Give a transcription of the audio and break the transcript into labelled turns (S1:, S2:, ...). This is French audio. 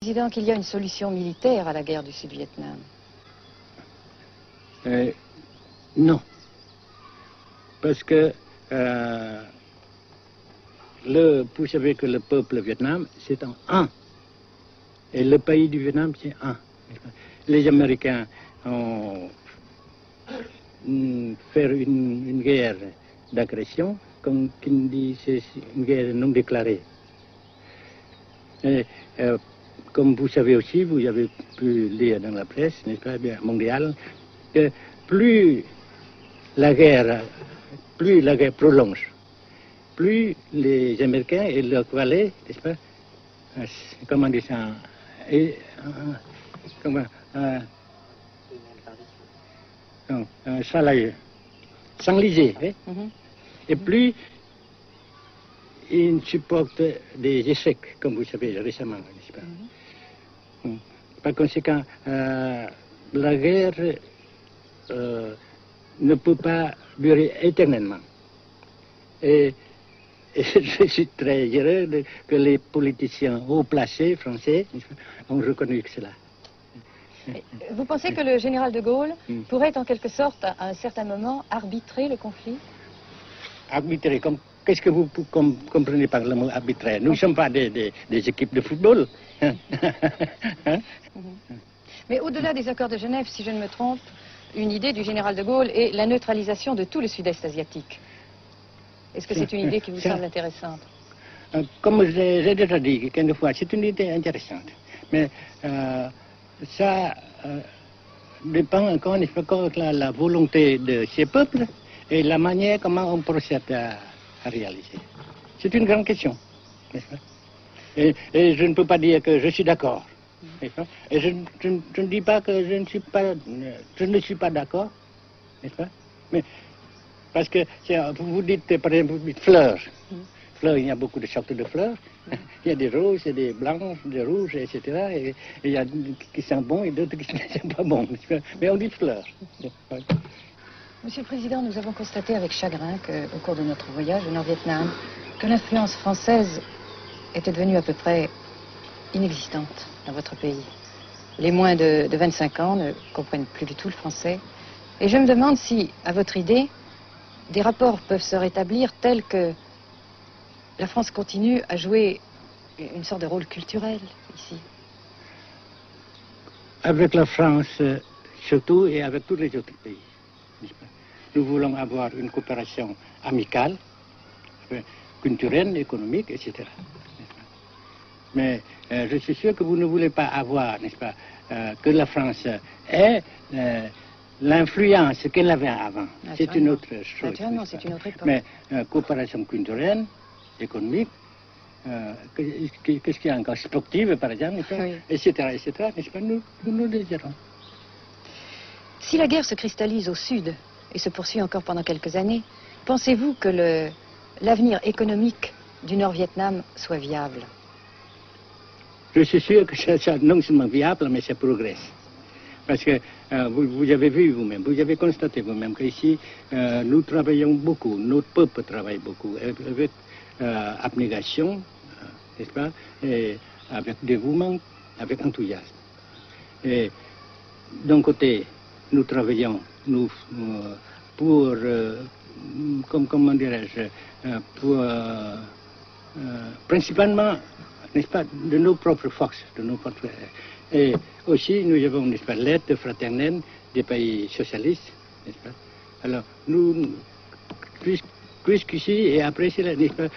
S1: Président, qu'il y a une solution militaire à la guerre du Sud-Vietnam?
S2: Non. Parce que vous savez que le peuple vietnam, c'est un. Et le pays du Vietnam, c'est un. Les Américains ont fait une guerre d'agression, comme qui dit, c'est une guerre non déclarée. Et, comme vous savez aussi, vous avez pu lire dans la presse, n'est-ce pas, bien, mondiale, que plus la guerre prolonge, plus les Américains et leurs valets, n'est-ce pas, comment dire ça, s'enliser, et plus ils supportent des échecs, comme vous savez récemment, n'est-ce pas? Par conséquent, la guerre ne peut pas durer éternellement. Et je suis très heureux que les politiciens haut placés français ont reconnu cela.
S1: Vous pensez que le général de Gaulle pourrait en quelque sorte, à un certain moment, arbitrer le conflit?
S2: Arbitrer, qu'est-ce que vous comprenez par le mot arbitraire? Nous ne sommes pas des équipes de football.
S1: Mais au-delà des accords de Genève, si je ne me trompe, une idée du général de Gaulle est la neutralisation de tout le sud-est asiatique. Est-ce que c'est une idée qui vous semble intéressante?
S2: Comme j'ai déjà dit quelquefois, c'est une idée intéressante. Mais ça dépend encore une fois de la volonté de ces peuples et la manière comment on procède à réaliser. C'est une grande question, n'est-ce pas? Et je ne peux pas dire que je suis d'accord. Et je ne dis pas que je ne suis pas d'accord, n'est-ce pas? Mais parce que vous dites, par exemple, vous dites fleurs. Fleurs, il y a beaucoup de sortes de fleurs. Il y a des roses, il y a des blanches, des rouges, etc. Et il y a qui sont bons et d'autres qui ne sont pas bons. Mais on dit fleurs.
S1: Monsieur le Président, nous avons constaté avec chagrin qu'au cours de notre voyage au Nord-Vietnam, que l'influence française était devenue à peu près inexistante dans votre pays. Les moins de 25 ans ne comprennent plus du tout le français. Et je me demande si, à votre idée, des rapports peuvent se rétablir tels que la France continue à jouer une sorte de rôle culturel ici.
S2: Avec la France, surtout, et avec tous les autres pays. Nous voulons avoir une coopération amicale, culturelle, économique, etc. Mais je suis sûr que vous ne voulez pas avoir, n'est-ce pas, que la France ait l'influence qu'elle avait avant. C'est une autre chose.
S1: Naturellement, c'est une autre époque.
S2: Mais coopération culturelle, économique, qu'est-ce qu'il y a encore, sportive par exemple, etc., n'est-ce pas, nous le désirons.
S1: Si la guerre se cristallise au sud et se poursuit encore pendant quelques années, pensez-vous que l'avenir économique du Nord-Vietnam soit viable?
S2: Je suis sûr que c'est non seulement viable, mais ça progresse. Parce que vous avez vu vous-même, vous avez constaté vous-même qu'ici, nous travaillons beaucoup, notre peuple travaille beaucoup, avec abnégation, n'est-ce pas, et avec dévouement, avec enthousiasme. Et d'un côté, nous travaillons pour, comment dirais-je, pour principalement, n'est-ce pas, de nos propres forces, de nos propres... Et aussi, nous avons, n'est-ce pas, l'aide fraternelle des pays socialistes, n'est-ce pas. Alors, nous, jusqu'ici, et après, n'est-ce pas,